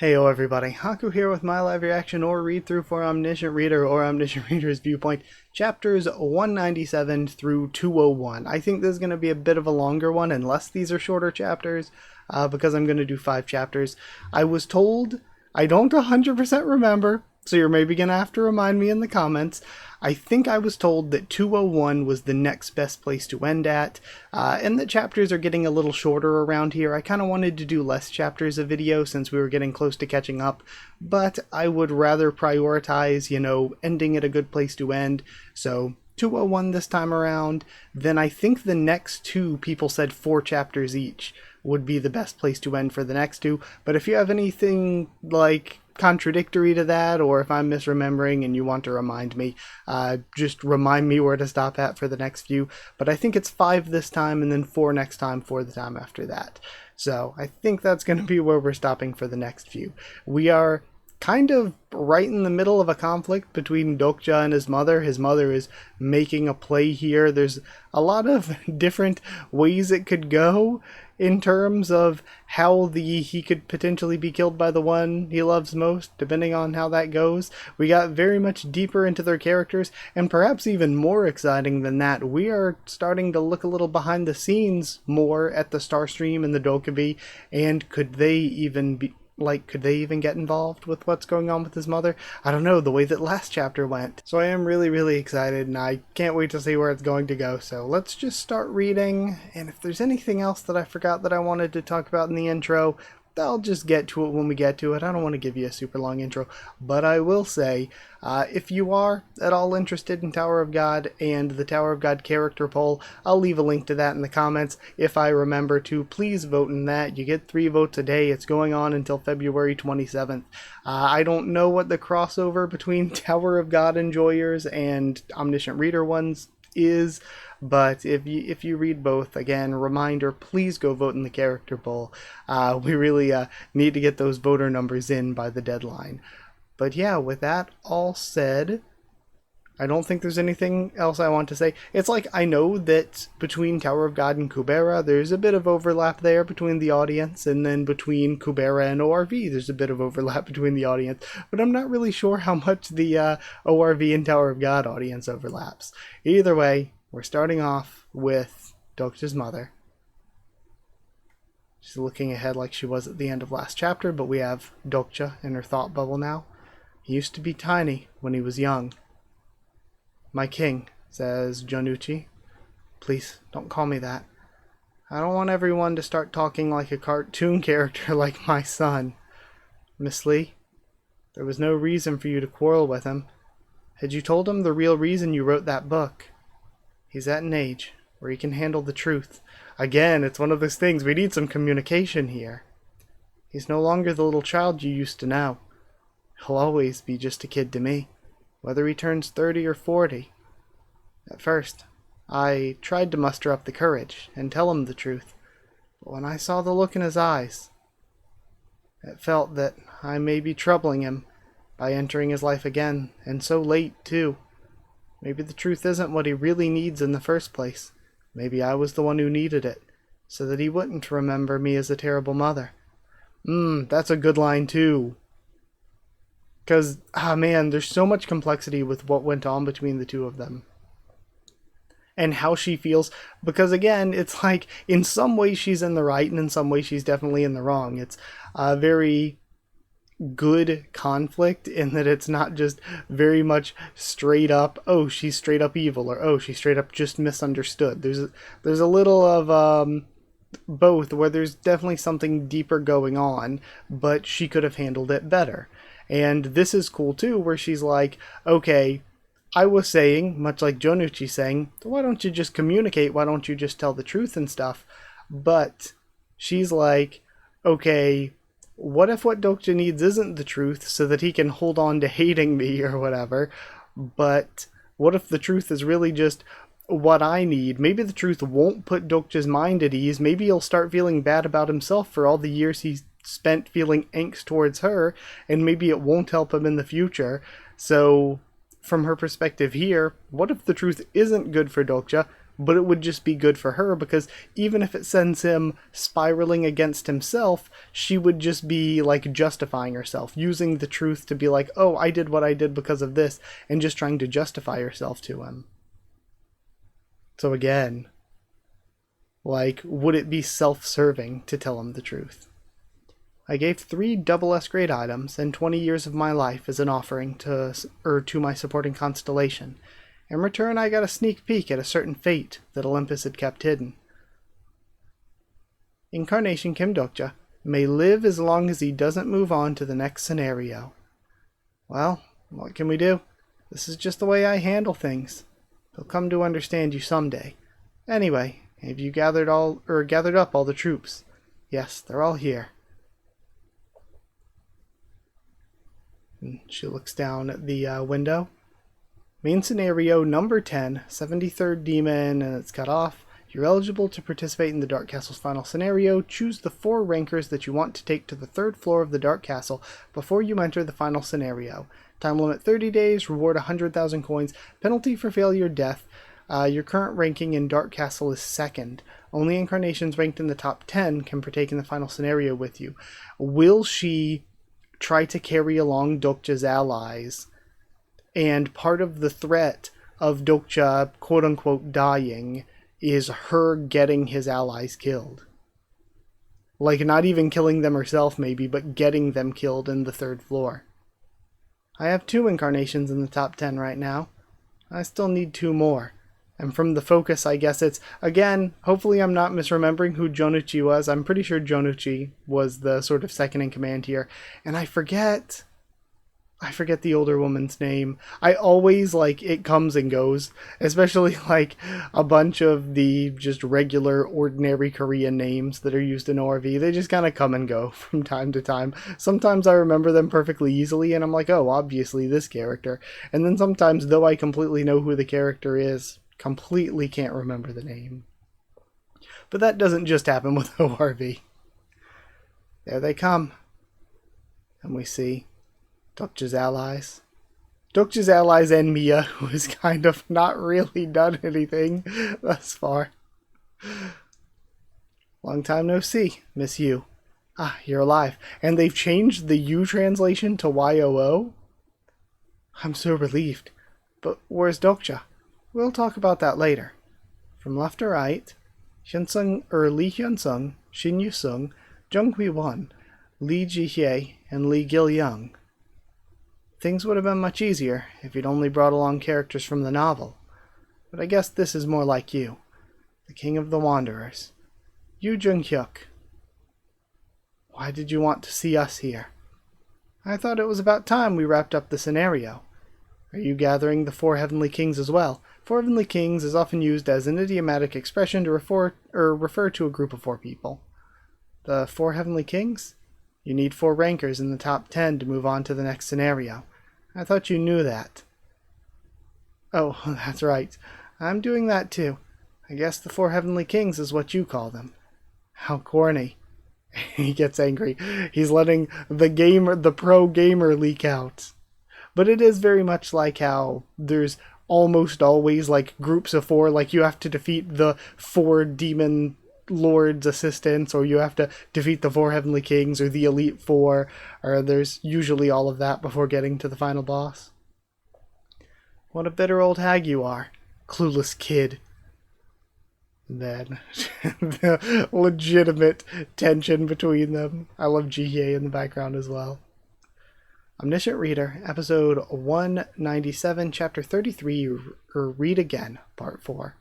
Heyo everybody, Haku here with my live reaction or read through for Omniscient Reader or Omniscient Reader's Viewpoint, chapters 197 through 201. I think this is going to be a bit of a longer one unless these are shorter chapters, because I'm going to do 5 chapters. I was told, I don't 100% remember, so you're maybe going to have to remind me in the comments. I think I was told that 201 was the next best place to end at, and that chapters are getting a little shorter around here. I kind of wanted to do less chapters of video since we were getting close to catching up, but I would rather prioritize, ending at a good place to end, so 201 this time around. Then I think the next two people said 4 chapters each would be the best place to end for the next two, but if you have anything like contradictory to that, or if I'm misremembering and you want to remind me, just remind me where to stop at for the next few. But I think it's 5 this time and then 4 next time for the time after that. So I think that's going to be where we're stopping for the next few. We are kind of right in the middle of a conflict between Dokja and his mother. His mother is making a play here. There's a lot of different ways it could go in terms of how he could potentially be killed by the one he loves most, depending on how that goes. We got very much deeper into their characters, and perhaps even more exciting than that, we are starting to look a little behind the scenes more at the Starstream and the Dokkaebi, and could they even get involved with what's going on with his mother? I don't know, the way that last chapter went. So I am really, really excited, and I can't wait to see where it's going to go. So let's just start reading, and if there's anything else that I forgot that I wanted to talk about in the intro, I'll just get to it when we get to it. I don't want to give you a super long intro, but I will say, if you are at all interested in Tower of God and the Tower of God character poll, I'll leave a link to that in the comments. If I remember to, please vote in that. You get 3 votes a day. It's going on until February 27th. I don't know what the crossover between Tower of God enjoyers and Omniscient Reader ones is, but if you read both, again, reminder, please go vote in the character poll. We really need to get those voter numbers in by the deadline. But yeah, with that all said, I don't think there's anything else I want to say. It's like, I know that between Tower of God and Kubera, there's a bit of overlap there between the audience, and then between Kubera and ORV, there's a bit of overlap between the audience, but I'm not really sure how much the ORV and Tower of God audience overlaps. Either way, we're starting off with Dokja's mother. She's looking ahead like she was at the end of last chapter, but we have Dokja in her thought bubble now. He used to be tiny when he was young. My king, says Jonuchi. Please, don't call me that. I don't want everyone to start talking like a cartoon character like my son. Miss Lee, there was no reason for you to quarrel with him. Had you told him the real reason you wrote that book? He's at an age where he can handle the truth. Again, it's one of those things, we need some communication here. He's no longer the little child you used to know. He'll always be just a kid to me, whether he turns 30 or 40. At first, I tried to muster up the courage and tell him the truth, but when I saw the look in his eyes, it felt that I may be troubling him by entering his life again, and so late, too. Maybe the truth isn't what he really needs in the first place. Maybe I was the one who needed it, so that he wouldn't remember me as a terrible mother. That's a good line, too. Because, man, there's so much complexity with what went on between the two of them. And how she feels. Because, again, it's like, in some ways she's in the right, and in some ways she's definitely in the wrong. It's a very good conflict in that it's not just very much straight up, oh, she's straight up evil, or oh, she's straight up just misunderstood. There's a little of both, where there's definitely something deeper going on, but she could have handled it better. And this is cool too, where she's like, okay, I was saying, much like Jonuchi saying, why don't you just communicate, why don't you just tell the truth and stuff? But she's like, okay, what if what Dokja needs isn't the truth so that he can hold on to hating me or whatever, but what if the truth is really just what I need? Maybe the truth won't put Dokja's mind at ease, maybe he'll start feeling bad about himself for all the years he's spent feeling angst towards her, and maybe it won't help him in the future. So from her perspective here, what if the truth isn't good for Dokja? but it would just be good for her, because even if it sends him spiraling against himself, she would just be like justifying herself, using the truth to be like, oh, I did what I did because of this, and just trying to justify herself to him. So again, like, would it be self-serving to tell him the truth? I gave 3 double S grade items and 20 years of my life as an offering to my supporting constellation. In return, I got a sneak peek at a certain fate that Olympus had kept hidden. Incarnation Kim Dokja may live as long as he doesn't move on to the next scenario. Well, what can we do? This is just the way I handle things. He'll come to understand you someday. Anyway, have you gathered up all the troops? Yes, they're all here. And she looks down at the window. Main scenario number 10, 73rd Demon, and it's cut off. You're eligible to participate in the Dark Castle's final scenario. Choose the 4 rankers that you want to take to the 3rd floor of the Dark Castle before you enter the final scenario. Time limit 30 days, reward 100,000 coins, penalty for failure, death. Your current ranking in Dark Castle is 2nd. Only incarnations ranked in the top 10 can partake in the final scenario with you. Will she try to carry along Dokja's allies? And part of the threat of Dokja, quote-unquote, dying is her getting his allies killed. Like, not even killing them herself, maybe, but getting them killed in the 3rd floor. I have 2 incarnations in the top 10 right now. I still need 2 more. And from the focus, I guess it's, again, hopefully I'm not misremembering who Jonuchi was. I'm pretty sure Jonuchi was the sort of second in command here. And I forget the older woman's name. I always, like, it comes and goes. Especially, like, a bunch of the just regular, ordinary Korean names that are used in ORV. They just kind of come and go from time to time. Sometimes I remember them perfectly easily, and I'm like, oh, obviously this character. And then sometimes, though I completely know who the character is, completely can't remember the name. But that doesn't just happen with ORV. There they come. And we see Dokja's allies. Dokja's allies and Mia, who has kind of not really done anything thus far. Long time no see, Miss Yu. Ah, you're alive. And they've changed the U translation to YOO? I'm so relieved. But where's Dokja? We'll talk about that later. From left to right, Lee Hyunsung, Shin Yu-sung, Jung Hui-won, Lee Ji-hye, and Lee Gil-young. Things would have been much easier if you'd only brought along characters from the novel. But I guess this is more like you, the King of the Wanderers. Yu Jung-hyuk. Why did you want to see us here? I thought it was about time we wrapped up the scenario. Are you gathering the 4 Heavenly Kings as well? 4 Heavenly Kings is often used as an idiomatic expression to refer to a group of 4 people. The 4 Heavenly Kings? You need 4 rankers in the top 10 to move on to the next scenario. I thought you knew that. Oh, that's right. I'm doing that too. I guess the 4 Heavenly Kings is what you call them. How corny. He gets angry. He's letting the pro gamer leak out. But it is very much like how there's almost always like groups of 4, like you have to defeat the 4 demon lord's assistants, or you have to defeat the 4 Heavenly Kings, or the Elite 4, or there's usually all of that before getting to the final boss. What a bitter old hag you are, clueless kid. And then the legitimate tension between them. I love Ji-hye in the background as well. Omniscient Reader, episode 197, chapter 33, or Read Again, part 4.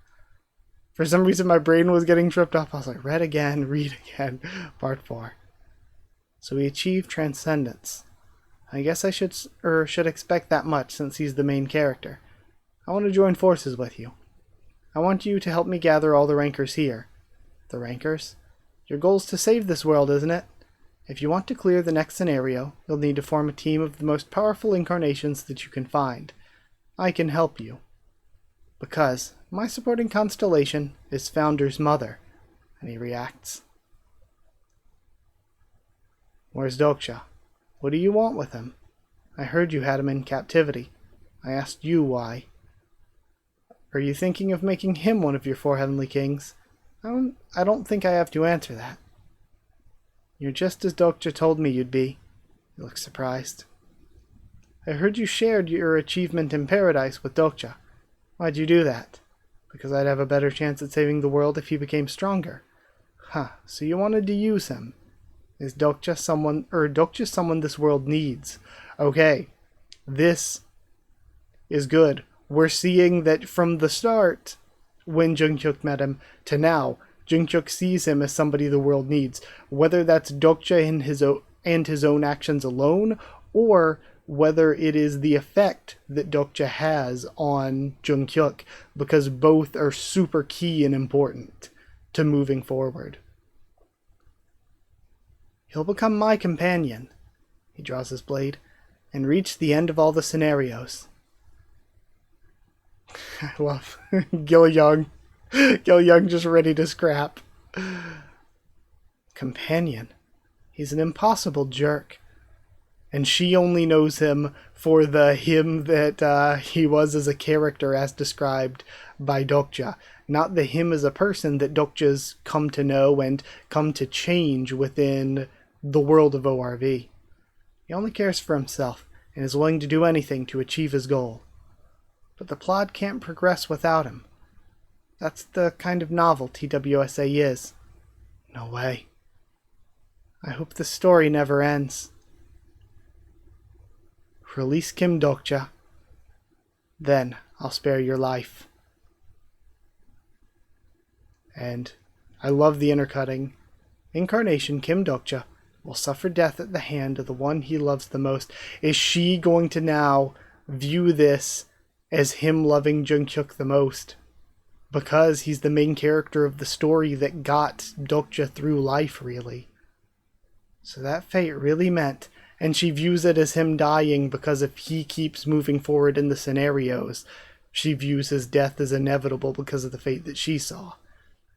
For some reason my brain was getting tripped up. I was like, read again, part 4. So we achieved transcendence. I guess I should expect that much since he's the main character. I want to join forces with you. I want you to help me gather all the rankers here. The rankers? Your goal's to save this world, isn't it? If you want to clear the next scenario, you'll need to form a team of the most powerful incarnations that you can find. I can help you. Because my supporting constellation is Founder's mother. And he reacts. Where's Dokja? What do you want with him? I heard you had him in captivity. I asked you why. Are you thinking of making him one of your 4 heavenly kings? I don't think I have to answer that. You're just as Dokja told me you'd be. He looks surprised. I heard you shared your achievement in paradise with Dokja. Why'd you do that? Because I'd have a better chance at saving the world if he became stronger. Huh, so you wanted to use him. Is Dokja someone this world needs? Okay, this is good. We're seeing that from the start, when Jungkook met him, to now, Jungkook sees him as somebody the world needs. Whether that's Dokja and his own actions alone, or whether it is the effect that Dokja has on Jungkook, because both are super key and important to moving forward. He'll become my companion, he draws his blade, and reach the end of all the scenarios. I love Gil Young. Gil Young just ready to scrap. Companion. He's an impossible jerk. And she only knows him for the him that he was as a character as described by Dokja. Not the him as a person that Dokja's come to know and come to change within the world of ORV. He only cares for himself and is willing to do anything to achieve his goal. But the plot can't progress without him. That's the kind of novel TWSA is. No way. I hope the story never ends. Release Kim Dokja. Then I'll spare your life. And I love the intercutting. Incarnation Kim Dokja will suffer death at the hand of the one he loves the most. Is she going to now view this as him loving Jungkook the most? Because he's the main character of the story that got Dokja through life, really. So that fate really meant, and she views it as him dying because if he keeps moving forward in the scenarios, she views his death as inevitable because of the fate that she saw.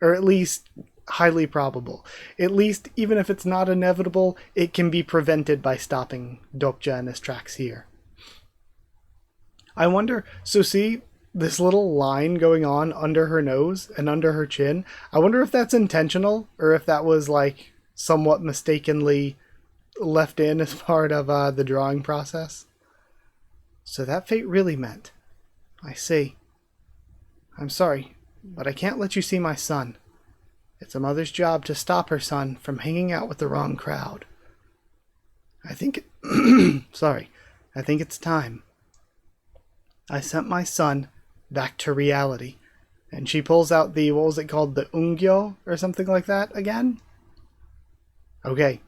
Or at least highly probable. At least, even if it's not inevitable, it can be prevented by stopping Dokja in his tracks here. I wonder, so see, this little line going on under her nose and under her chin, I wonder if that's intentional, or if that was, like, somewhat mistakenly left in as part of the drawing process. So that fate really meant. I see. I'm sorry, but I can't let you see my son. It's a mother's job to stop her son from hanging out with the wrong crowd. I think I think it's time. I sent my son back to reality. And she pulls out the, what was it called, the Ungyo or something like that again? Okay.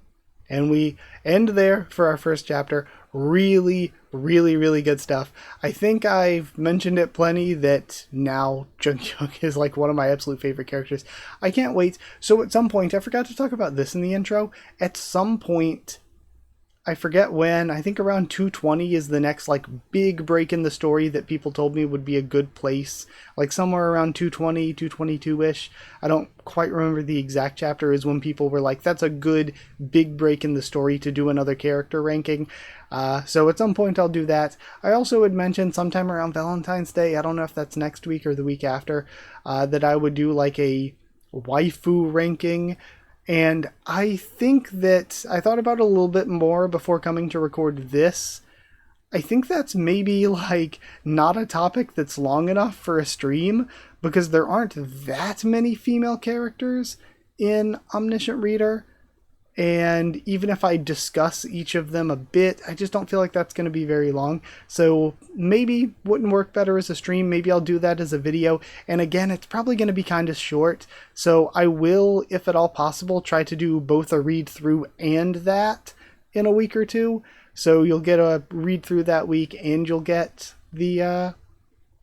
And we end there for our first chapter. Really, really, really good stuff. I think I've mentioned it plenty that now Jungkook is like one of my absolute favorite characters. I can't wait. So at some point, I forgot to talk about this in the intro. At some point, I forget when, I think around 220 is the next like big break in the story that people told me would be a good place. Like somewhere around 220, 222-ish. I don't quite remember the exact chapter is when people were like, that's a good big break in the story to do another character ranking. So at some point I'll do that. I also had mentioned sometime around Valentine's Day, I don't know if that's next week or the week after, that I would do like a waifu ranking. And I think that I thought about it a little bit more before coming to record this. I think that's maybe like not a topic that's long enough for a stream because there aren't that many female characters in Omniscient Reader. And even if I discuss each of them a bit, I just don't feel like that's going to be very long. So maybe wouldn't work better as a stream. Maybe I'll do that as a video. And again, it's probably going to be kind of short. So I will, if at all possible, try to do both a read through and that in a week or two. So you'll get a read through that week and you'll get the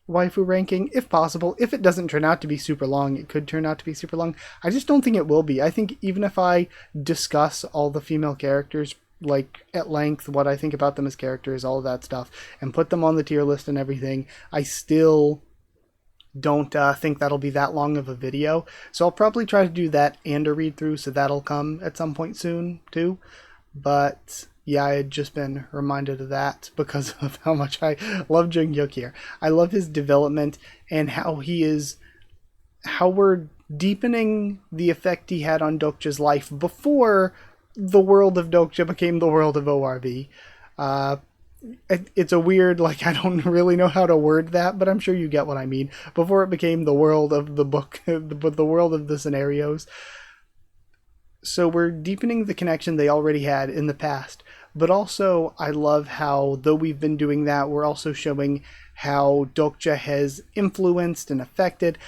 waifu ranking, if possible. If it doesn't turn out to be super long, it could turn out to be super long. I just don't think it will be. I think even if I discuss all the female characters, like at length, what I think about them as characters, all of that stuff, and put them on the tier list and everything, I still don't think that'll be that long of a video. So I'll probably try to do that and a read through, so that'll come at some point soon too. But Yeah, I had just been reminded of that because of how much I love Jung-hyuk here. I love his development and how we're deepening the effect he had on Dokja's life before the world of Dokja became the world of ORV. It's a weird, like, I don't really know how to word that, but I'm sure you get what I mean. Before it became the world of the book, the world of the scenarios. So we're deepening the connection they already had in the past. But also, I love how, though we've been doing that, we're also showing how Dokja has influenced and affected.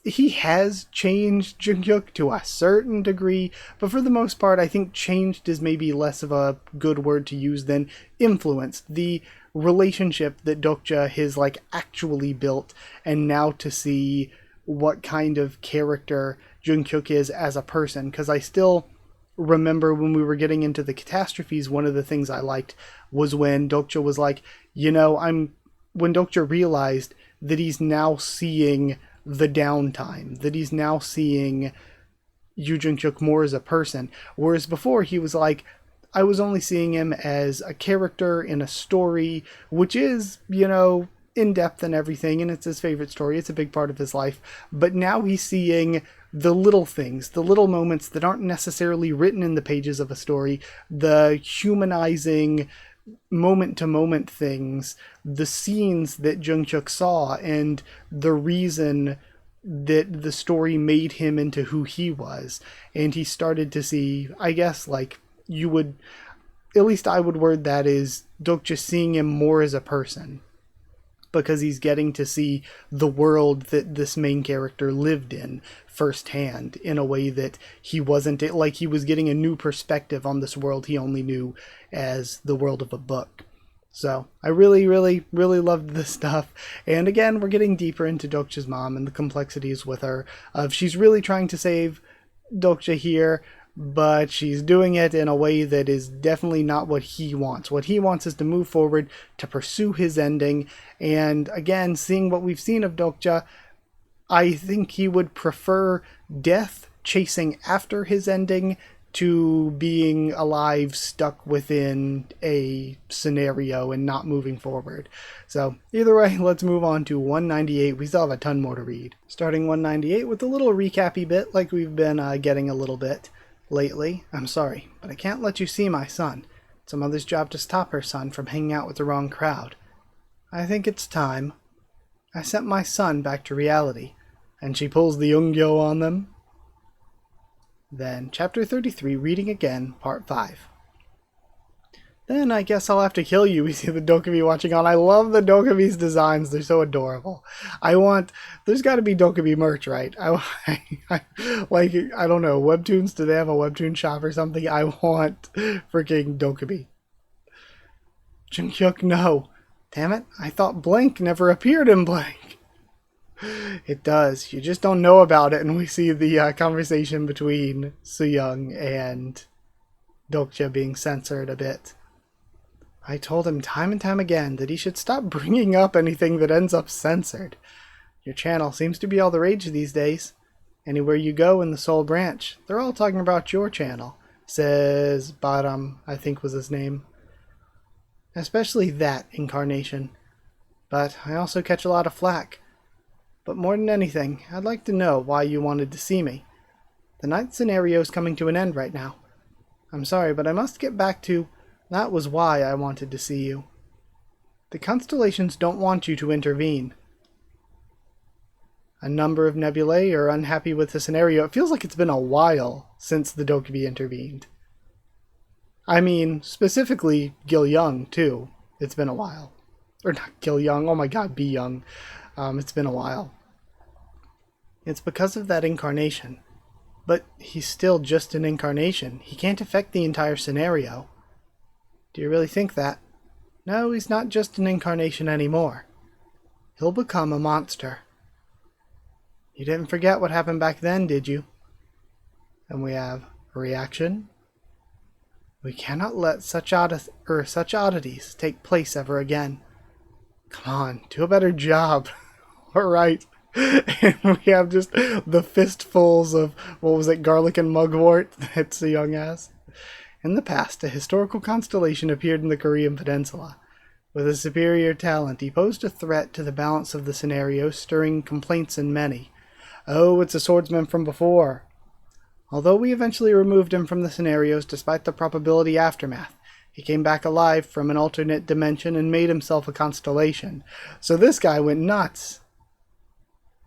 He has changed Jung-hyuk to a certain degree, but for the most part, I think changed is maybe less of a good word to use than influenced. The relationship that Dokja has, like, actually built, and now to see what kind of character Jung-hyuk is as a person, because I still remember when we were getting into the catastrophes, one of the things I liked was when Dokja was like, when Dokja realized that he's now seeing the downtime, that he's now seeing Yu Jung-hyuk more as a person, whereas before he was like, I was only seeing him as a character in a story, which is, in depth and everything, and it's his favorite story, it's a big part of his life, but now he's seeing the little things, the little moments that aren't necessarily written in the pages of a story, the humanizing moment-to-moment things, the scenes that Jung-hyuk saw, and the reason that the story made him into who he was. And he started to see, I guess, like, at least I would word that as Dokja seeing him more as a person, because he's getting to see the world that this main character lived in firsthand in a way that he wasn't, like he was getting a new perspective on this world he only knew as the world of a book. So I really, really, really loved this stuff. And again, we're getting deeper into Dokja's mom and the complexities with her of she's really trying to save Dokja here, but she's doing it in a way that is definitely not what he wants. What he wants is to move forward, to pursue his ending, and again, seeing what we've seen of Dokja, I think he would prefer death chasing after his ending to being alive, stuck within a scenario and not moving forward. So either way, let's move on to 198. We still have a ton more to read. Starting 198 with a little recappy bit like we've been getting a little bit lately. I'm sorry, but I can't let you see my son. It's a mother's job to stop her son from hanging out with the wrong crowd. I think it's time. I sent my son back to reality. And she pulls the Ungyo on them. Then, Chapter 33, Reading Again, Part 5. Then I guess I'll have to kill you, we see the Dokkaebi watching on. I love the Dokkaebi's designs, they're so adorable. There's gotta be Dokkaebi merch, right? I don't know, Webtoons, do they have a Webtoon shop or something? I want freaking Dokkaebi. Jung-hyuk, no. Damn it, I thought Blank never appeared in Blank. It does, you just don't know about it, and we see the conversation between Soo-young and Dokja being censored a bit. I told him time and time again that he should stop bringing up anything that ends up censored. Your channel seems to be all the rage these days. Anywhere you go in the Seoul branch, they're all talking about your channel, says Baram, I think was his name. Especially that incarnation. But I also catch a lot of flack. But more than anything, I'd like to know why you wanted to see me. The ninth scenario is coming to an end right now. I'm sorry, but I must get back to that was why I wanted to see you. The constellations don't want you to intervene. A number of nebulae are unhappy with the scenario. It feels like it's been a while since the Dokkaebi intervened. I mean, specifically Gil Young, too. It's been a while. Or not Gil Young, oh my god, B Young. It's been a while. It's because of that incarnation. But he's still just an incarnation. He can't affect the entire scenario. Do you really think that? No, he's not just an incarnation anymore. He'll become a monster. You didn't forget what happened back then, did you? And we have a reaction. We cannot let such oddities take place ever again. Come on, do a better job. Alright. And we have just the fistfuls of, what was it, garlic and mugwort that Soo-young has. In the past, a historical constellation appeared in the Korean peninsula. With a superior talent, he posed a threat to the balance of the scenario, stirring complaints in many. Oh, it's a swordsman from before. Although we eventually removed him from the scenarios despite the probability aftermath, he came back alive from an alternate dimension and made himself a constellation. So this guy went nuts.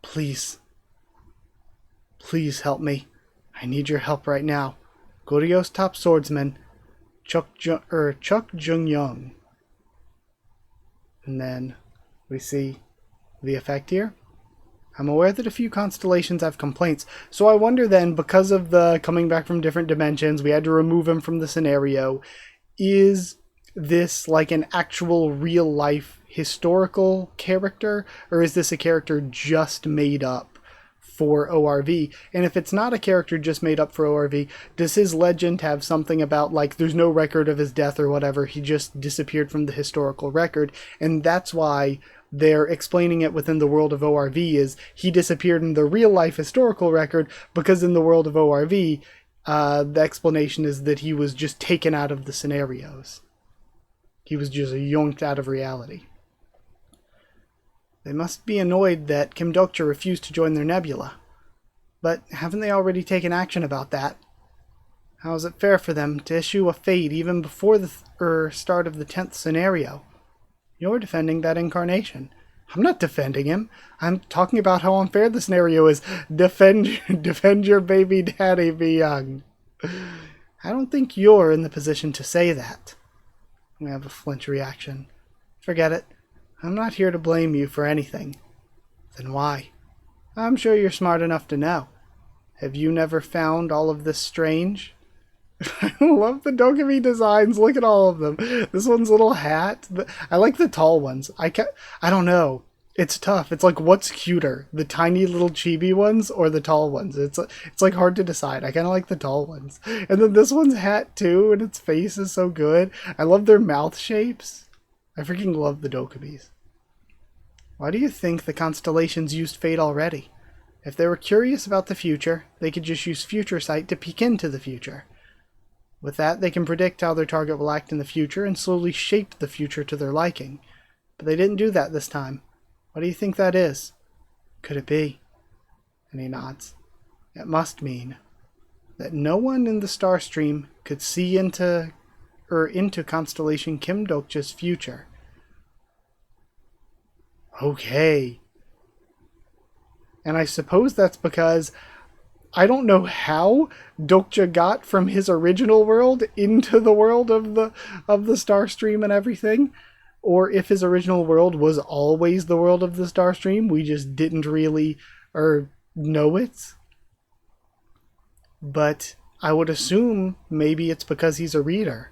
Please. Please help me. I need your help right now. Goryeo top swordsman, Chuk Jung-young. And then we see the effect here. I'm aware that a few constellations have complaints, so I wonder then, because of the coming back from different dimensions, we had to remove him from the scenario. Is this like an actual real-life historical character, or is this a character just made up for ORV? And if it's not a character just made up for ORV, does his legend have something about, like, there's no record of his death or whatever, he just disappeared from the historical record, and that's why they're explaining it within the world of ORV is he disappeared in the real-life historical record, because in the world of ORV, the explanation is that he was just taken out of the scenarios. He was just yoinked out of reality. They must be annoyed that Kim Dokcha refused to join their nebula. But haven't they already taken action about that? How is it fair for them to issue a fate even before the start of the 10th scenario? You're defending that incarnation. I'm not defending him. I'm talking about how unfair the scenario is. Defend your baby daddy, be young. I don't think you're in the position to say that. We have a flinch reaction. Forget it. I'm not here to blame you for anything. Then why? I'm sure you're smart enough to know. Have you never found all of this strange? I love the Dokumi designs. Look at all of them. This one's little hat. I like the tall ones. I don't know. It's tough. It's like, what's cuter? The tiny little chibi ones or the tall ones? It's like hard to decide. I kind of like the tall ones. And then this one's hat too, and its face is so good. I love their mouth shapes. I freaking love the Dokumis. Why do you think the constellations used fate already? If they were curious about the future, they could just use Future Sight to peek into the future. With that, they can predict how their target will act in the future and slowly shape the future to their liking. But they didn't do that this time. What do you think that is? Could it be? And he nods. It must mean that no one in the star stream could see into Constellation Kim Dokcha's future. Okay. And I suppose that's because I don't know how Dokcha got from his original world into the world of the star stream and everything, or if his original world was always the world of the star stream, we just didn't really know it. But I would assume maybe it's because he's a reader.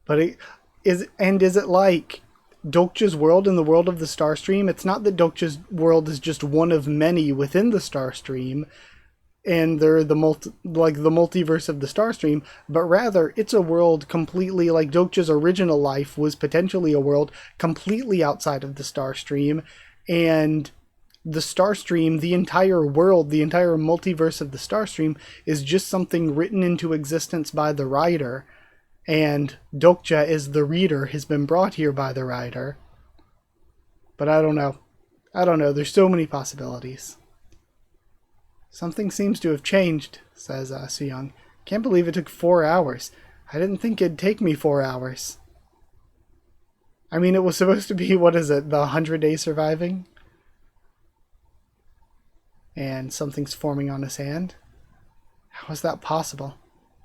But is it like Dokcha's world in the world of the star stream? It's not that Dokcha's world is just one of many within the star stream, and they're the multiverse of the star stream, but rather it's a world completely like Dokcha's original life was potentially a world completely outside of the star stream, and the star stream, the entire world, the entire multiverse of the star stream is just something written into existence by the writer. And Dokcha is the reader, has been brought here by the writer. But I don't know. There's so many possibilities. Something seems to have changed, says Soo-young. Can't believe it took 4 hours. I didn't think it'd take me 4 hours. I mean, it was supposed to be, what is it, the 100 days surviving? And something's forming on his hand. How is that possible?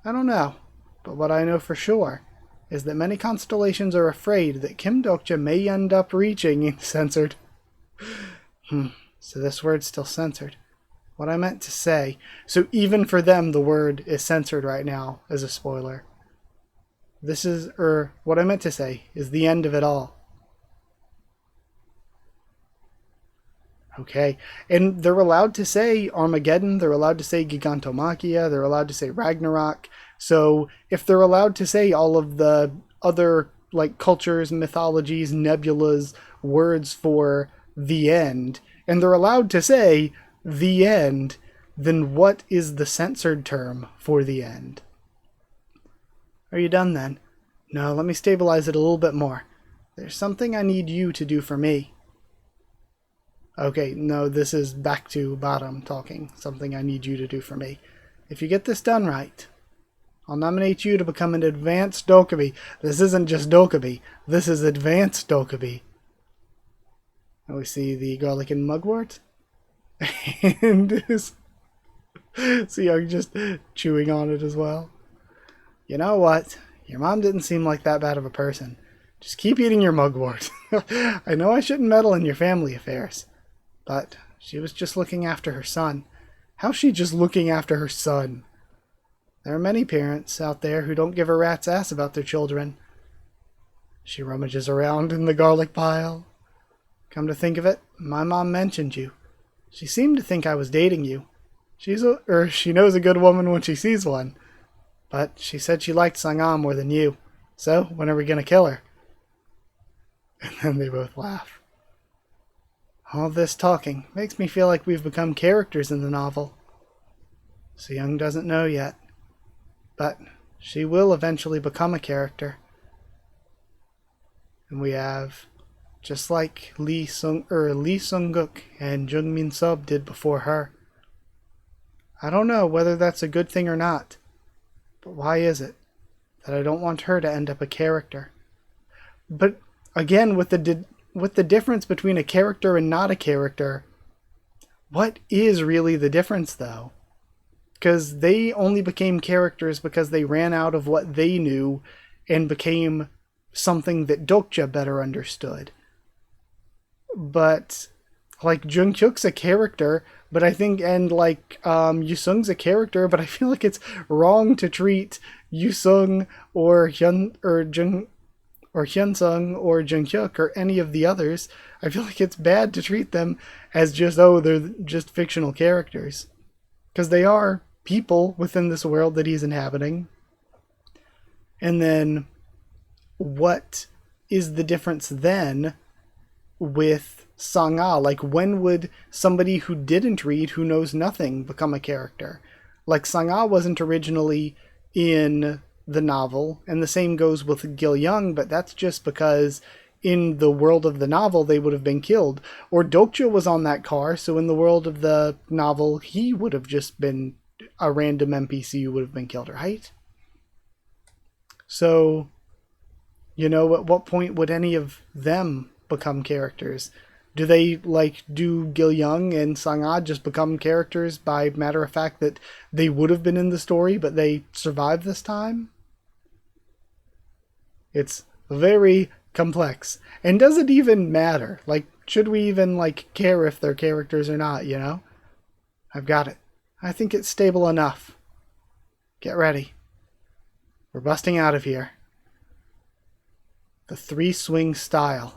I don't know. But what I know for sure is that many constellations are afraid that Kim Dokcha may end up reaching censored. So this word's still censored. What I meant to say, so even for them the word is censored right now as a spoiler. This is, what I meant to say is the end of it all. Okay, and they're allowed to say Armageddon, they're allowed to say Gigantomachia, they're allowed to say Ragnarok. So if they're allowed to say all of the other like cultures, mythologies, nebulas, words for the end, and they're allowed to say the end, then what is the censored term for the end? Are you done then? No, let me stabilize it a little bit more. There's something I need you to do for me. Okay, no, this is back to bottom talking. Something I need you to do for me. If you get this done right, I'll nominate you to become an advanced Dokkaebi. This isn't just Dokkaebi. This is advanced Dokkaebi. And we see the garlic and mugwort. And see how you're just chewing on it as well. You know what? Your mom didn't seem like that bad of a person. Just keep eating your mugwort. I know I shouldn't meddle in your family affairs, but she was just looking after her son. How's she just looking after her son? There are many parents out there who don't give a rat's ass about their children. She rummages around in the garlic pile. Come to think of it, my mom mentioned you. She seemed to think I was dating you. She knows a good woman when she sees one. But she said she liked Sang-ah more than you. So, when are we going to kill her? And then they both laugh. All this talking makes me feel like we've become characters in the novel. Se-young doesn't know yet. But she will eventually become a character. And we have, just like Lee Sung-guk and Jung Min-sub did before her. I don't know whether that's a good thing or not. But why is it that I don't want her to end up a character? But again, with the difference between a character and not a character, what is really the difference though? Because they only became characters because they ran out of what they knew and became something that Dokja better understood. But like Jungkook's a character, but I think, and like Yusung's a character, but I feel like it's wrong to treat Yusung or Hyunsung or Jungkook or any of the others. I feel like it's bad to treat them as just, oh, they're just fictional characters. Because they are people within this world that he's inhabiting. And then what is the difference then with Sang-ah? Like, when would somebody who didn't read, who knows nothing, become a character? Like, Sang-ah wasn't originally in the novel, and the same goes with Gil-young, but that's just because in the world of the novel they would have been killed. Or Dokja was on that car, so in the world of the novel he would have just been a random NPC who would have been killed, right? So, you know, at what point would any of them become characters? Do they, like, do Gil-young and Sang-ah just become characters by matter of fact that they would have been in the story, but they survived this time? It's very complex. And does it even matter? Like, should we even, like, care if they're characters or not, you know? I've got it. I think it's stable enough. Get ready. We're busting out of here. The three-swing style.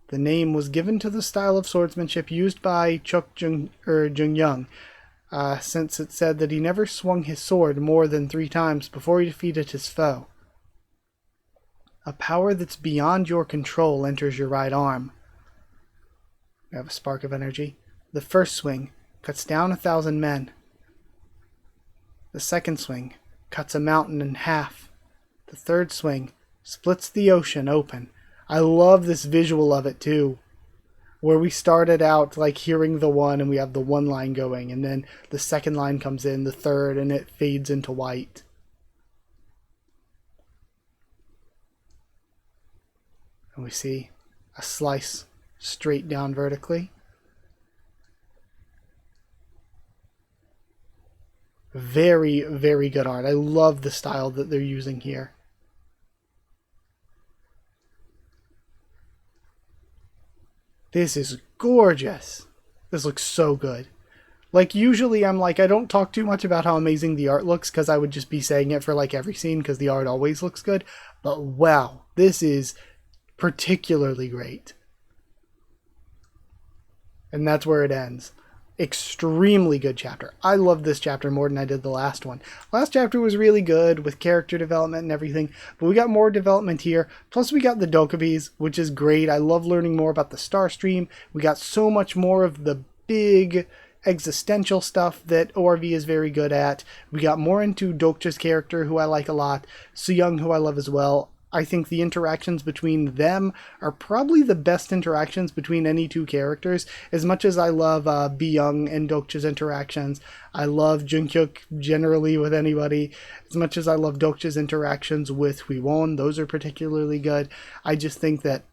The name was given to the style of swordsmanship used by Jung-young, since it said that he never swung his sword more than 3 times before he defeated his foe. A power that's beyond your control enters your right arm. We have a spark of energy. The first swing cuts down 1,000 men. The second swing cuts a mountain in half. The third swing splits the ocean open. I love this visual of it too, where we started out like hearing the one and we have the one line going, and then the second line comes in, the third, and it fades into white. And we see a slice straight down vertically. Very, very good art. I love the style that they're using here. This is gorgeous. This looks so good. Like, usually I'm like, I don't talk too much about how amazing the art looks because I would just be saying it for like every scene because the art always looks good. But wow, this is particularly great. And that's where it ends. Extremely good chapter. I love this chapter more than I did the last one. Last chapter was really good with character development and everything, but we got more development here. Plus we got the Dokkaebis, which is great. I love learning more about the Star Stream. We got so much more of the big existential stuff that ORV is very good at. We got more into Dokja's character, who I like a lot, Soo-young, who I love as well. I think the interactions between them are probably the best interactions between any two characters. As much as I love Bi-young and Dokja's interactions, I love Junghyuk generally with anybody. As much as I love Dokja's interactions with Hwee-won, those are particularly good. I just think that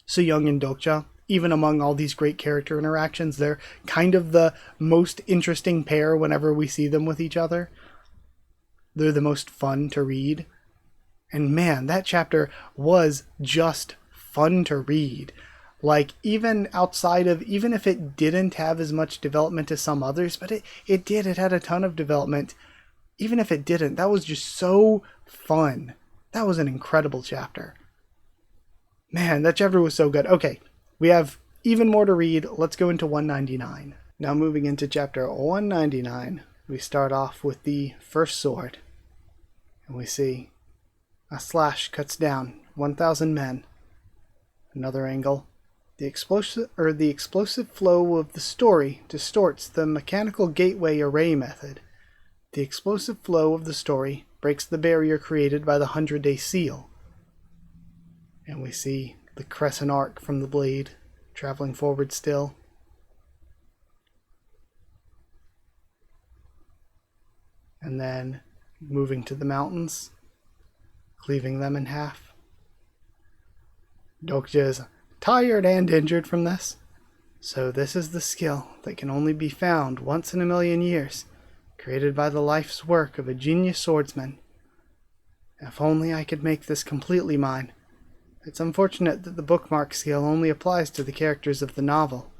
Soo-young and Dokja, even among all these great character interactions, they're kind of the most interesting pair whenever we see them with each other. They're the most fun to read. And man, that chapter was just fun to read. Like, even outside of, even if it didn't have as much development as some others, but it did, it had a ton of development. Even if it didn't, that was just so fun. That was an incredible chapter. Man, that chapter was so good. Okay, we have even more to read. Let's go into 199. Now moving into chapter 199, we start off with the first sword. And we see a slash cuts down 1,000 men. Another angle. The explosive flow of the story distorts the mechanical gateway array method. The explosive flow of the story breaks the barrier created by the 100-day seal. And we see the crescent arc from the blade traveling forward still. And then moving to the mountains, cleaving them in half. Dokja is tired and injured from this. So this is the skill that can only be found once in a million years, created by the life's work of a genius swordsman. If only I could make this completely mine. It's unfortunate that the bookmark skill only applies to the characters of the novel.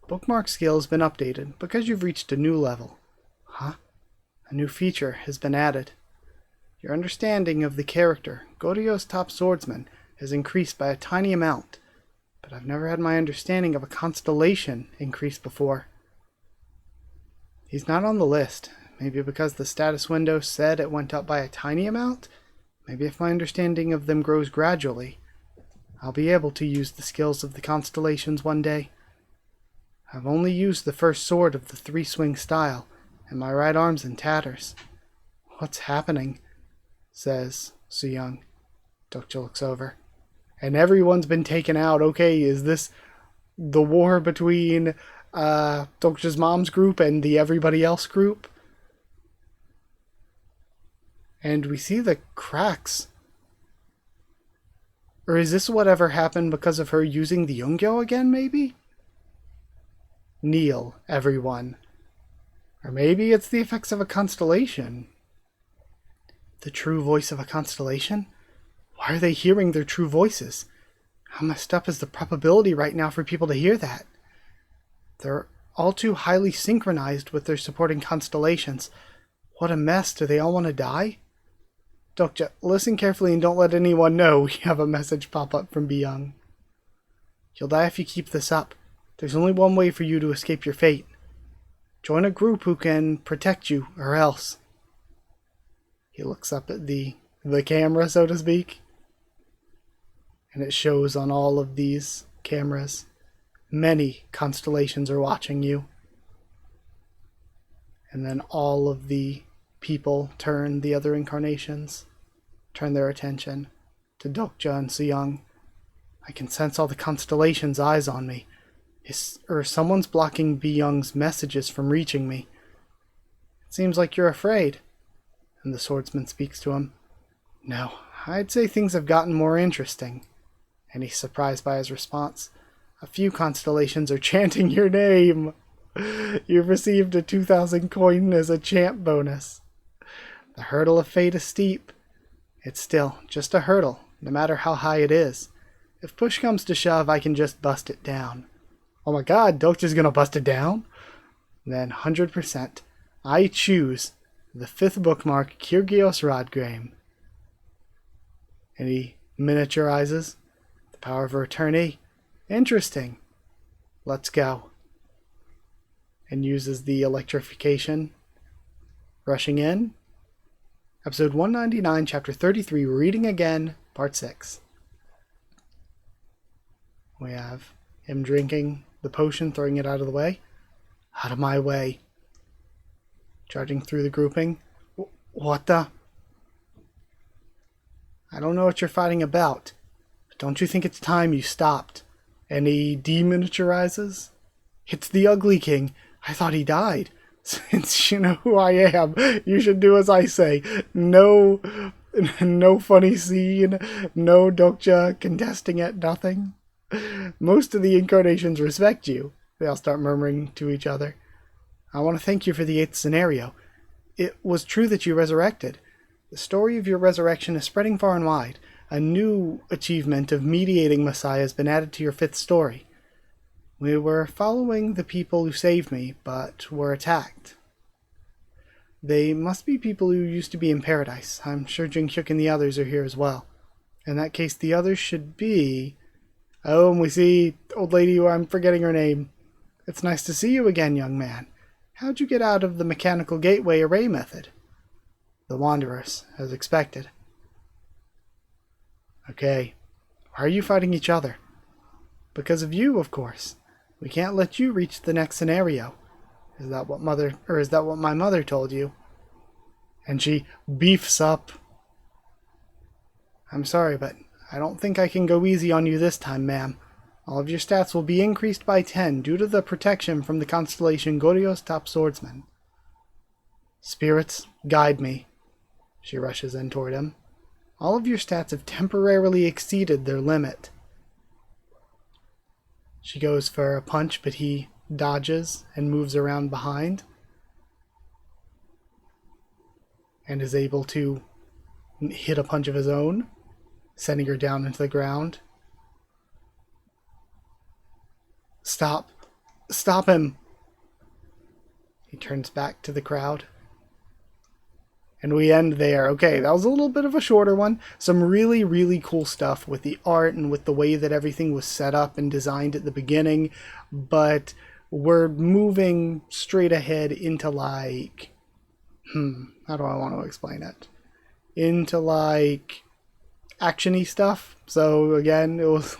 Bookmark skill has been updated because you've reached a new level. Huh? A new feature has been added. Your understanding of the character, Goryo's top swordsman, has increased by a tiny amount, but I've never had my understanding of a constellation increase before. He's not on the list, maybe because the status window said it went up by a tiny amount? Maybe if my understanding of them grows gradually, I'll be able to use the skills of the constellations one day. I've only used the first sword of the three-swing style, and my right arm's in tatters. What's happening? Says Soo-young. Dokja looks over. And everyone's been taken out. Okay, is this the war between Dokja's mom's group and the everybody else group? And we see the cracks. Or is this whatever happened because of her using the Yongyo again, maybe? Kneel, everyone. Or maybe it's the effects of a constellation. The true voice of a constellation? Why are they hearing their true voices? How messed up is the probability right now for people to hear that? They're all too highly synchronized with their supporting constellations. What a mess. Do they all want to die? Dokja, listen carefully and don't let anyone know. We have a message pop up from Bi-young. You'll die if you keep this up. There's only one way for you to escape your fate. Join a group who can protect you, or else. He looks up at the camera, so to speak. And it shows on all of these cameras. Many constellations are watching you. And then all of the people turn, the other incarnations, turn their attention to Dokja and Soo-young. I can sense all the constellations' eyes on me. Someone's blocking Bi-young's messages from reaching me. It seems like you're afraid. And the swordsman speaks to him. No, I'd say things have gotten more interesting. And he's surprised by his response. A few constellations are chanting your name. You've received a 2,000 coin as a chant bonus. The hurdle of fate is steep. It's still just a hurdle, no matter how high it is. If push comes to shove, I can just bust it down. Oh my god, Dokja's gonna bust it down? Then 100%. I choose the 5th bookmark, Kyrgios Rodgrame. And he miniaturizes the power of a returnee. Interesting. Let's go. And uses the electrification. Rushing in. Episode 199, Chapter 33, Reading Again, Part 6. We have him drinking the potion, throwing it out of the way. Out of my way. Charging through the grouping. What the? I don't know what you're fighting about, but don't you think it's time you stopped? And he deminiaturizes? It's the Ugly King. I thought he died. Since you know who I am, you should do as I say. No funny scene, no Dokja contesting it, nothing. Most of the incarnations respect you. They all start murmuring to each other. I want to thank you for the 8th scenario. It was true that you resurrected. The story of your resurrection is spreading far and wide. A new achievement of mediating Messiah has been added to your 5th story. We were following the people who saved me, but were attacked. They must be people who used to be in paradise. I'm sure Jinghyuk and the others are here as well. In that case, the others should be... Oh, and we see old lady who I'm forgetting her name. It's nice to see you again, young man. How'd you get out of the mechanical gateway array method? The Wanderers, as expected. Okay. Why are you fighting each other? Because of you, of course. We can't let you reach the next scenario. Is that what my mother told you? And she beefs up. I'm sorry, but I don't think I can go easy on you this time, ma'am. All of your stats will be increased by 10 due to the protection from the constellation Goryo's top swordsman. Spirits, guide me. She rushes in toward him. All of your stats have temporarily exceeded their limit. She goes for a punch, but he dodges and moves around behind. And is able to hit a punch of his own, sending her down into the ground. Stop. Stop him. He turns back to the crowd. And we end there. Okay, that was a little bit of a shorter one. Some really, really cool stuff with the art and with the way that everything was set up and designed at the beginning. But we're moving straight ahead into like... how do I want to explain it? Into like action-y stuff. So again, it was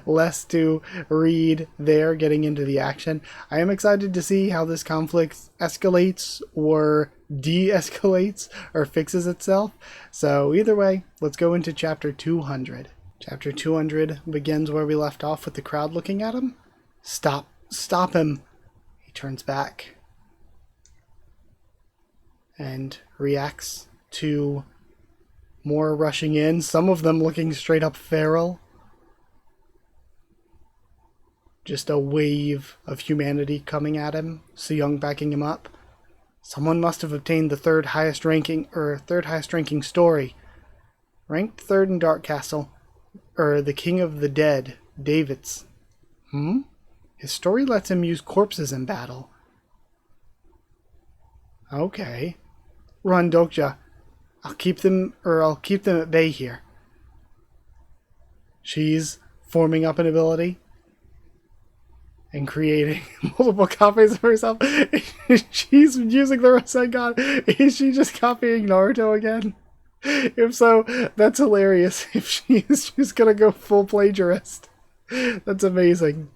less to read there, getting into the action. I am excited to see how this conflict escalates or de-escalates or fixes itself. So either way, let's go into chapter 200. Chapter 200 begins where we left off with the crowd looking at him. Stop him. He turns back and reacts to more rushing in, some of them looking straight up feral. Just a wave of humanity coming at him, Seung backing him up. Someone must have obtained the third highest ranking story. Ranked 3rd in Dark Castle, the King of the Dead, David's. His story lets him use corpses in battle. Okay. Run, Dokja. I'll keep them at bay here. She's forming up an ability and creating multiple copies of herself. She's using the Rasengan. Is she just copying Naruto again? If so, that's hilarious. If she is just gonna go full plagiarist. That's amazing.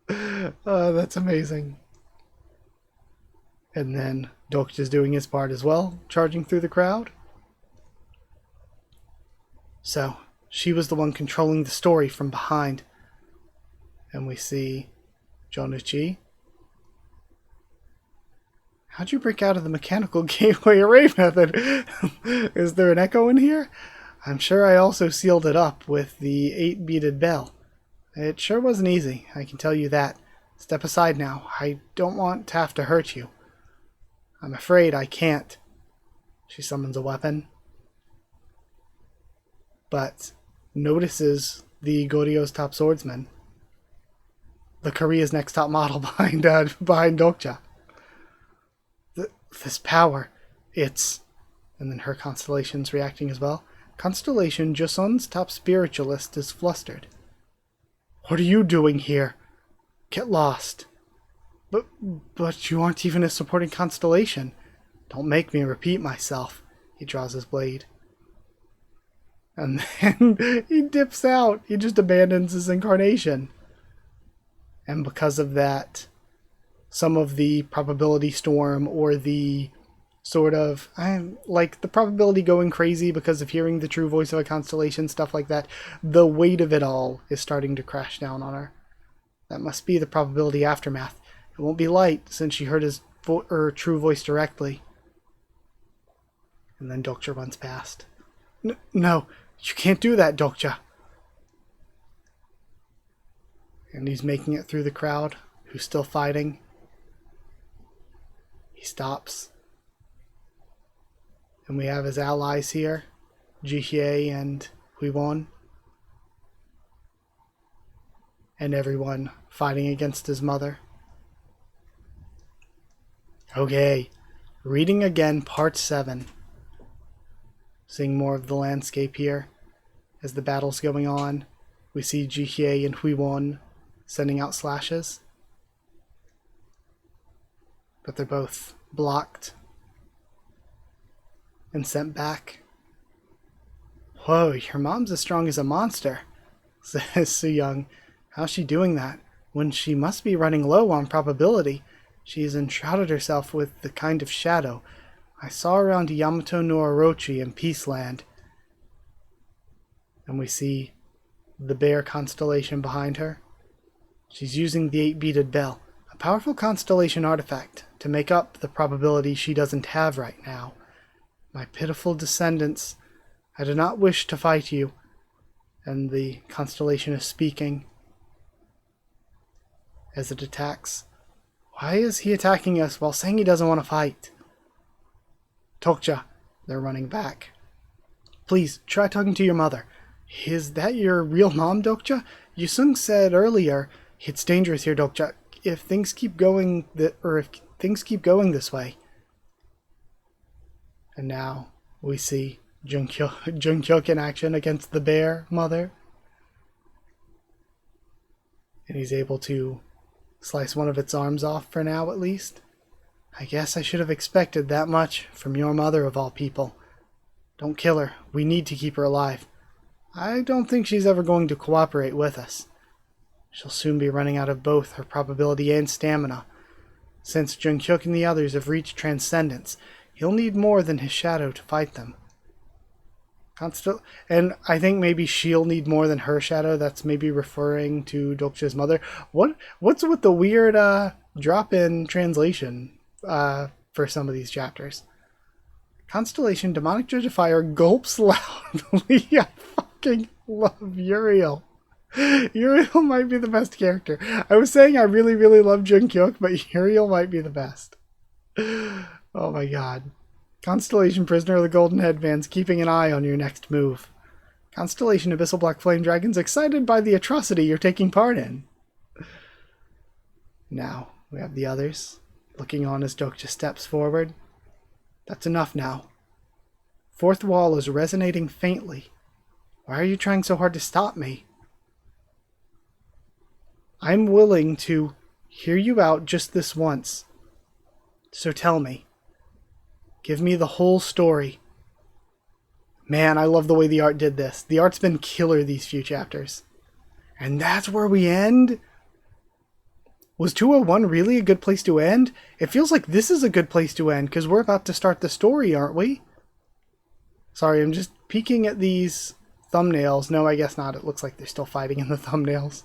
That's amazing. And then Dokja's doing his part as well, charging through the crowd. So, she was the one controlling the story from behind. And we see Jonuchi. How'd you break out of the mechanical gateway array method? Is there an echo in here? I'm sure I also sealed it up with the 8-beaded bell. It sure wasn't easy, I can tell you that. Step aside now. I don't want to have to hurt you. I'm afraid I can't. She summons a weapon. But notices the Goryo's top swordsman. The Korea's next top model behind Dokja. This power, it's... And then her constellation's reacting as well. Constellation Joseon's top spiritualist is flustered. What are you doing here? Get lost. But you aren't even a supporting constellation. Don't make me repeat myself. He draws his blade. And then he dips out. He just abandons his incarnation. and because of that, some of the probability storm, or the sort of, like the probability going crazy because of hearing the true voice of a constellation, stuff like that, the weight of it all is starting to crash down on her. That must be the probability aftermath. It won't be light since she heard his true voice directly. And then Dokja runs past. No, you can't do that, Dokja. And he's making it through the crowd, who's still fighting. He stops. And we have his allies here, Jihye and Huiwon. And everyone fighting against his mother. Okay, reading again, part 7. Seeing more of the landscape here. As the battle's going on, we see Jihye and Huiwon sending out slashes. But they're both blocked and sent back. Whoa, your mom's as strong as a monster, says Su-young. How's she doing that when she must be running low on probability? She has enshrouded herself with the kind of shadow I saw around Yamato no Orochi in Peaceland. And we see the bear constellation behind her. She's using the 8-beaded bell, a powerful constellation artifact, to make up the probability she doesn't have right now. My pitiful descendants, I do not wish to fight you. And the constellation is speaking as it attacks. Why is he attacking us while saying he doesn't want to fight? Dokja, they're running back. Please, try talking to your mother. Is that your real mom, Dokja? Yusung said earlier, it's dangerous here, Dokja. If things keep going this way. And now we see Junghyuk in action against the bear mother. And he's able to slice one of its arms off for now, at least. I guess I should have expected that much from your mother of all people. Don't kill her. We need to keep her alive. I don't think she's ever going to cooperate with us. She'll soon be running out of both her probability and stamina. Since Junghyuk and the others have reached transcendence, he'll need more than his shadow to fight them. And I think maybe she'll need more than her shadow. That's maybe referring to Dokja's mother. What's with the weird drop in translation for some of these chapters? Constellation Demonic Judge of Fire gulps loudly. I fucking love Uriel. Uriel might be the best character. I was saying I really, really love Junghyuk, but Uriel might be the best. Oh my god. Constellation Prisoner of the Golden Headbands, keeping an eye on your next move. Constellation Abyssal Black Flame Dragons, excited by the atrocity you're taking part in. Now, we have the others, looking on as Dokja steps forward. That's enough now. Fourth wall is resonating faintly. Why are you trying so hard to stop me? I'm willing to hear you out just this once. So tell me. Give me the whole story. Man, I love the way the art did this. The art's been killer these few chapters. And that's where we end? Was 201 really a good place to end? It feels like this is a good place to end, because we're about to start the story, aren't we? Sorry, I'm just peeking at these thumbnails. No, I guess not. It looks like they're still fighting in the thumbnails.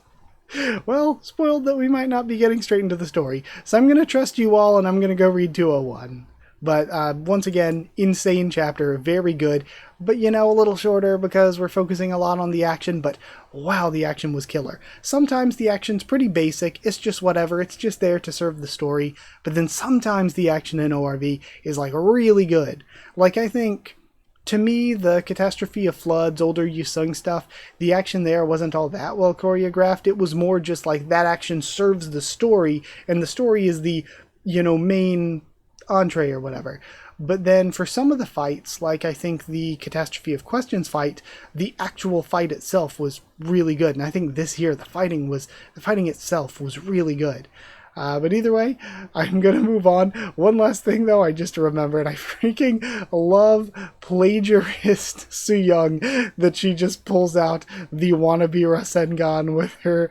Well, spoiled that we might not be getting straight into the story. So I'm going to trust you all, and I'm going to go read 201. But once again, insane chapter, very good, but a little shorter because we're focusing a lot on the action, but wow, the action was killer. Sometimes the action's pretty basic, it's just whatever, it's just there to serve the story, but then sometimes the action in ORV is like really good. Like I think, to me, the Catastrophe of Floods, older Yusung stuff, the action there wasn't all that well choreographed, it was more just like that action serves the story, and the story is the, main entree or whatever. But then for some of the fights, like I think the Catastrophe of Questions fight, the actual fight itself was really good. And I think this here, the fighting itself was really good. But either way, I'm going to move on. One last thing though, I just remembered, I freaking love plagiarist Su-young that she just pulls out the wannabe Rasengan with her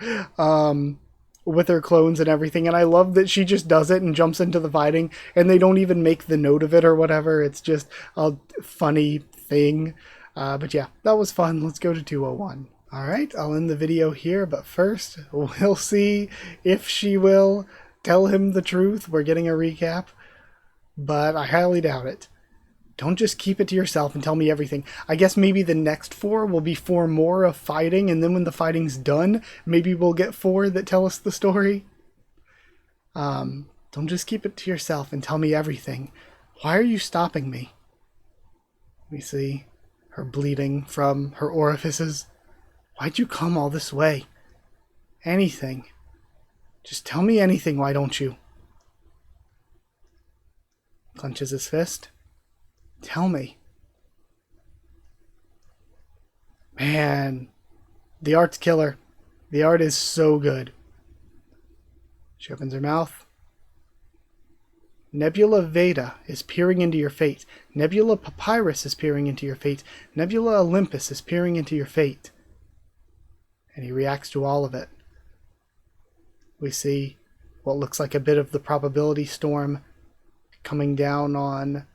with her clones and everything, and I love that she just does it and jumps into the fighting, and they don't even make the note of it or whatever. It's just a funny thing. But yeah, that was fun. Let's go to 201. Alright, I'll end the video here, but first, we'll see if she will tell him the truth. We're getting a recap, but I highly doubt it. Don't just keep it to yourself and tell me everything. I guess maybe the next 4 will be 4 more of fighting, and then when the fighting's done, maybe we'll get 4 that tell us the story. Don't just keep it to yourself and tell me everything. Why are you stopping me? We see her bleeding from her orifices. Why'd you come all this way? Anything. Just tell me anything, why don't you? Clenches his fist. Tell me. Man, the art's killer. The art is so good. She opens her mouth. Nebula Veda is peering into your fate. Nebula Papyrus is peering into your fate. Nebula Olympus is peering into your fate. And he reacts to all of it. We see what looks like a bit of the probability storm coming down on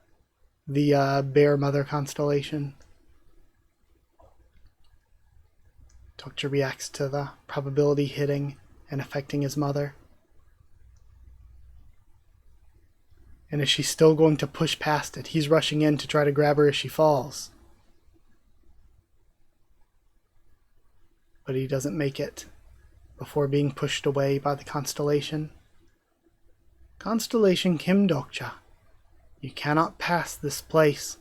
the Bear Mother constellation. Dokja reacts to the probability hitting and affecting his mother. And is she still going to push past it? He's rushing in to try to grab her as she falls. But he doesn't make it before being pushed away by the constellation. Constellation Kim Dokja, you cannot pass this place.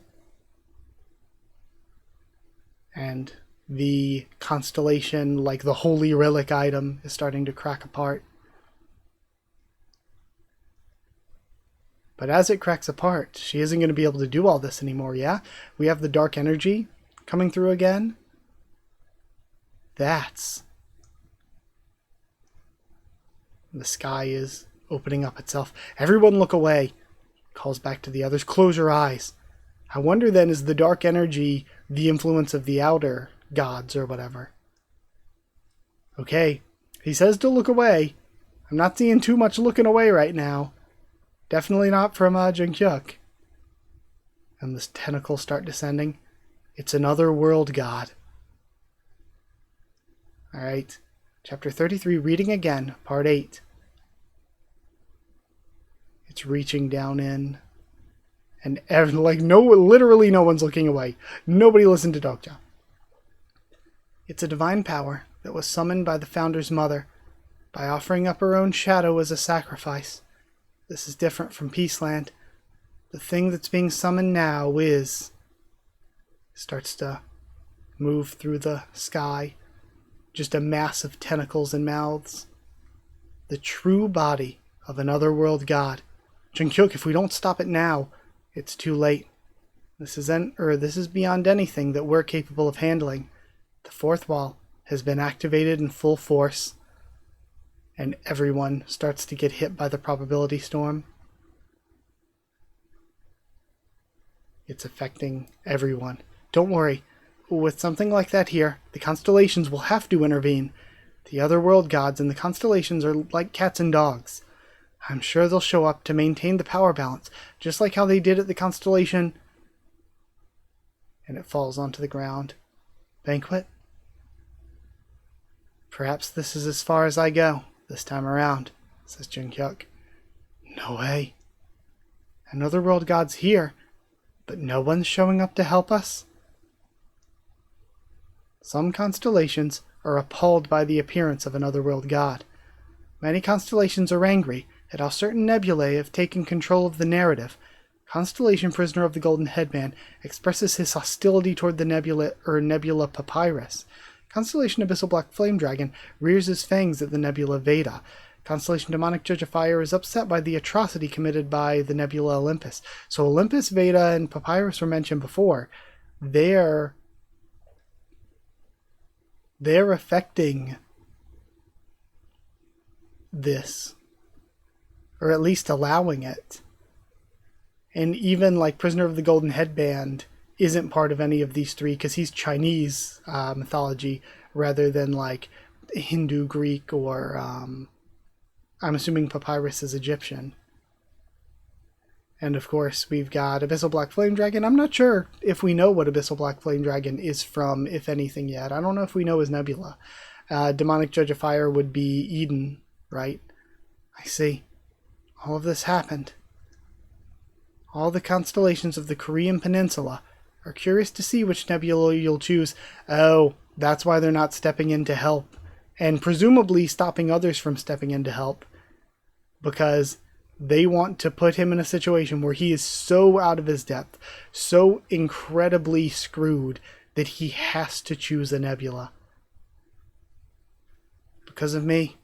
And the constellation, like the holy relic item, is starting to crack apart. But as it cracks apart, she isn't going to be able to do all this anymore, yeah? We have the dark energy coming through again. The sky is opening up itself. Everyone look away. Calls back to the others. Close your eyes. I wonder then, is the dark energy the influence of the outer gods or whatever? Okay. He says to look away. I'm not seeing too much looking away right now. Definitely not from Junghyuk. And the tentacles start descending. It's another world god. Alright. Chapter 33, reading again, part 8. It's reaching down in. And literally no one's looking away. Nobody listened to Dokja. It's a divine power that was summoned by the Founder's mother by offering up her own shadow as a sacrifice. This is different from Peaceland. The thing that's being summoned now starts to move through the sky. Just a mass of tentacles and mouths. The true body of another world god. Junghyuk, if we don't stop it now, it's too late. This is beyond anything that we're capable of handling. The fourth wall has been activated in full force, and everyone starts to get hit by the probability storm. It's affecting everyone. Don't worry. With something like that here, the constellations will have to intervene. The other world gods and the constellations are like cats and dogs. I'm sure they'll show up to maintain the power balance, just like how they did at the constellation. And it falls onto the ground. Banquet? Perhaps this is as far as I go, this time around, says Junghyuk. No way. Another world god's here, but no one's showing up to help us? Some constellations are appalled by the appearance of another world god. Many constellations are angry at how certain nebulae have taken control of the narrative. Constellation Prisoner of the Golden Headband expresses his hostility toward the Nebula Papyrus. Constellation Abyssal Black Flame Dragon rears his fangs at the Nebula Veda. Constellation Demonic Judge of Fire is upset by the atrocity committed by the Nebula Olympus. So Olympus, Veda, and Papyrus were mentioned before. They're affecting this, or at least allowing it. And even like Prisoner of the Golden Headband isn't part of any of these three because he's Chinese mythology rather than like Hindu, Greek, or I'm assuming Papyrus is Egyptian. And of course, we've got Abyssal Black Flame Dragon. I'm not sure if we know what Abyssal Black Flame Dragon is from, if anything, yet. I don't know if we know his nebula. Demonic Judge of Fire would be Eden, right? I see. All of this happened. All the constellations of the Korean Peninsula are curious to see which nebula you'll choose. Oh, that's why they're not stepping in to help. And presumably stopping others from stepping in to help. Because they want to put him in a situation where he is so out of his depth, so incredibly screwed, that he has to choose a nebula. Because of me.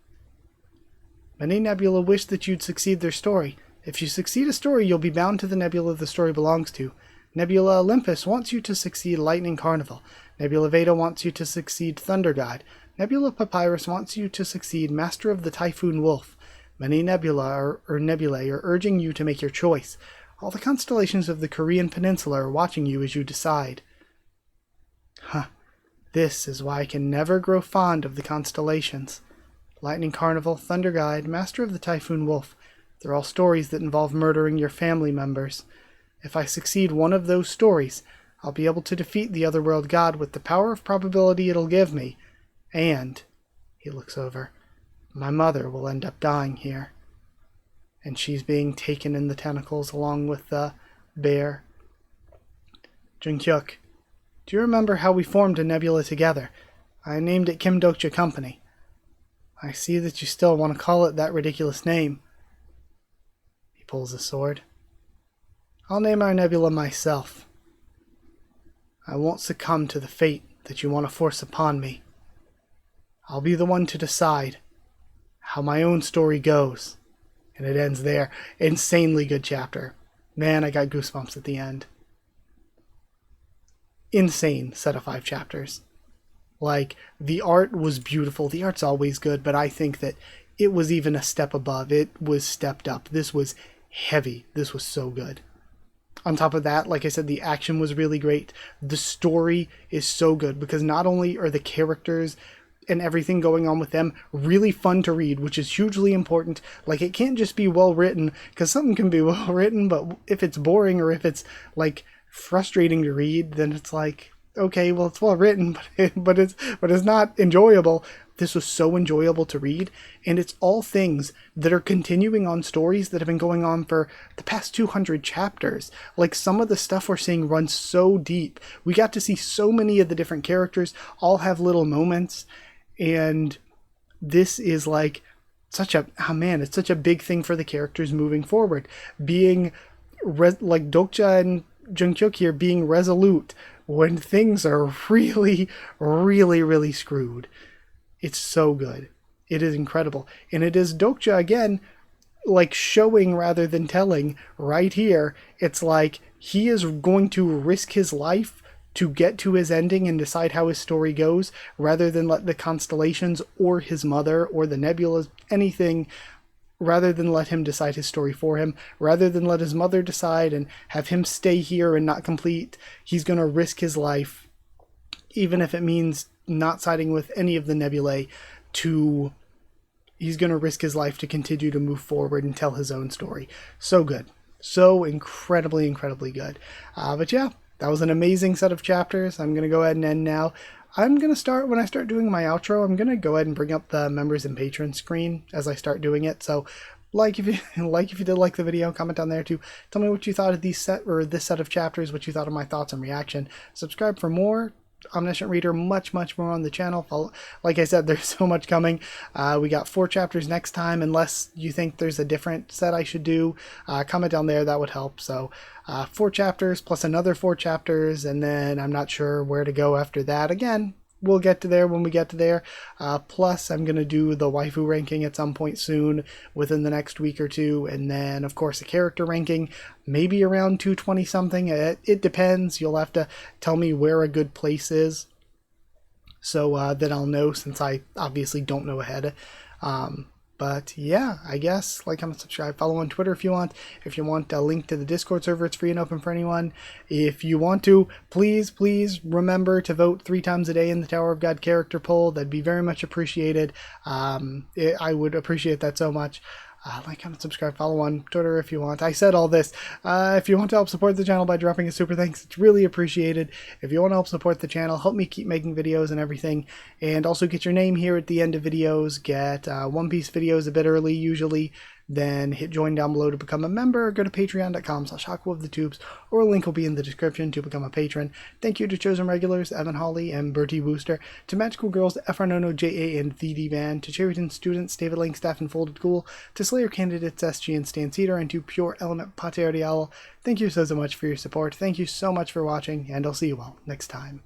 Many nebula wish that you'd succeed their story. If you succeed a story, you'll be bound to the nebula the story belongs to. Nebula Olympus wants you to succeed Lightning Carnival. Nebula Veda wants you to succeed Thunder God. Nebula Papyrus wants you to succeed Master of the Typhoon Wolf. Many nebulae are urging you to make your choice. All the constellations of the Korean Peninsula are watching you as you decide. This is why I can never grow fond of the constellations. Lightning Carnival, Thunder Guide, Master of the Typhoon Wolf. They're all stories that involve murdering your family members. If I succeed one of those stories, I'll be able to defeat the Otherworld God with the power of probability it'll give me. And, he looks over, my mother will end up dying here. And she's being taken in the tentacles along with the bear. Junghyuk, do you remember how we formed a nebula together? I named it Kim Dokcha Company. I see that you still want to call it that ridiculous name. He pulls a sword. I'll name our nebula myself. I won't succumb to the fate that you want to force upon me. I'll be the one to decide how my own story goes. And it ends there. Insanely good chapter. Man, I got goosebumps at the end. Insane set of 5 chapters. Like, the art was beautiful. The art's always good, but I think that it was even a step above. It was stepped up. This was heavy. This was so good. On top of that, like I said, the action was really great. The story is so good because not only are the characters and everything going on with them really fun to read, which is hugely important. Like, it can't just be well written, because something can be well written, but if it's boring or if it's like frustrating to read, then it's like, okay, well, it's well written, but it's not enjoyable. This was so enjoyable to read, and it's all things that are continuing on stories that have been going on for the past 200 chapters. Like, some of the stuff we're seeing runs so deep. We got to see so many of the different characters all have little moments, and this is like such a, oh man, it's such a big thing for the characters moving forward. Being, like Dokcha and Junghyuk here, being resolute when things are really, really, really screwed. It's so good. It is incredible. And it is Dokcha, again, like showing rather than telling right here. It's like he is going to risk his life to get to his ending and decide how his story goes, rather than let the constellations or his mother or the nebulas, anything, rather than let him decide his story for him, rather than let his mother decide and have him stay here and not complete. He's going to risk his life, even if it means not siding with any of the nebulae, he's going to risk his life to continue to move forward and tell his own story. So good. So incredibly, incredibly good. But yeah, that was an amazing set of chapters. I'm going to go ahead and end now. I'm going to start, when I start doing my outro, I'm going to go ahead and bring up the members and patrons screen as I start doing it. So if you did like the video, comment down there too. Tell me what you thought of this set of chapters, what you thought of my thoughts and reaction. Subscribe for more Omniscient Reader, much more on the channel. Like I said, there's so much coming. We got 4 chapters next time, unless you think there's a different set I should do. Comment down there, that would help. So 4 chapters plus another 4 chapters, and then I'm not sure where to go after that. Again, we'll get to there when we get to there. Plus, I'm going to do the waifu ranking at some point soon, within the next week or 2. And then, of course, a character ranking, maybe around 220 something. It depends. You'll have to tell me where a good place is, so that I'll know, since I obviously don't know ahead. But yeah, I guess like, comment, subscribe, follow on Twitter if you want. If you want a link to the Discord server, it's free and open for anyone. If you want to, please remember to vote 3 times a day in the Tower of God character poll. That'd be very much appreciated. I would appreciate that so much. Like, comment, subscribe, follow on Twitter if you want. I said all this. If you want to help support the channel by dropping a super thanks, it's really appreciated. If you want to help support the channel, help me keep making videos and everything, and also get your name here at the end of videos, get One Piece videos a bit early usually, then hit join down below to become a member, or go to patreon.com/HakuofTheTubes, or a link will be in the description to become a patron. Thank you to chosen regulars Evan Hawley and Bertie Wooster, to Magical Girls, Efranono, J.A. and VD Van, to Cherryton students David Langstaff and Folded Ghoul, to Slayer candidates SG and Stan Cedar, and to Pure Element Pater the Owl. Thank you so much for your support. Thank you so much for watching, and I'll see you all next time.